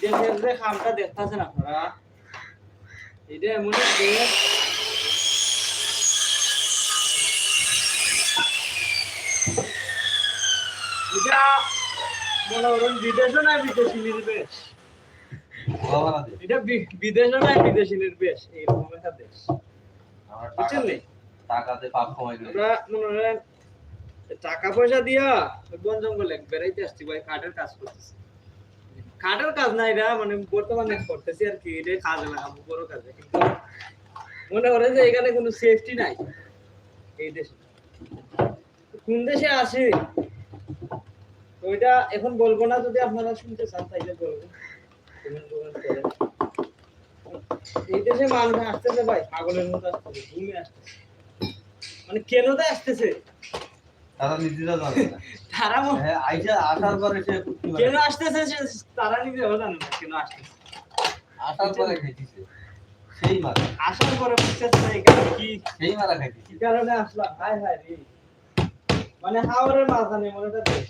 বিদেশের যে খামটা দেখতেছেন আপনারা, এটা এমন দেশ এটা মনে করেন বিদেশও নয় বিদেশি নির্বেশ, এটা বিদেশও নয় বিদেশি নির্বেশ, এইরকম একটা দেশ। বুঝছেন নি? টাকাতে পাপ কমাই দিল। আমরা মনে করেন টাকা পয়সা দিয়া বন জঙ্গলে বেড়াইতে আসছি ভাই, কাঠের কাজ করতেছি। কাঠের কাজ না এটা, মানে বর্তমানে করতেছি আর কি, এটা কাজে লাগাবো বড় কাজে। কিন্তু মনে করেন যে এখানে কোনো সেফটি নাই এই দেশে। কোন দেশে আসি তো এটা এখন বলবো না, যদি আপনারা শুনতে চান তাইলে বলবো। এই দেশে মানুষ আসতেছে ভাই পাগলের মতো আসতেছে, ঘুমে আসতেছে, মানে কেন তো আসতেছে তারা নিজেরা জানে না। তারা হ্যাঁ, আইসা আসার পরে সে কেন আসতেছে তারা নিজেও জানে না কেন আসতেছে। আসার পরে খাইতেছে সেই মারা, আসার পরে বুঝতেছে না এখানে কি সেই মারা খাইতেছে। কি কারণে আসলাম, হায় হায় রে, মানে হাওরের মাঝখানে মনে একটা দেশ।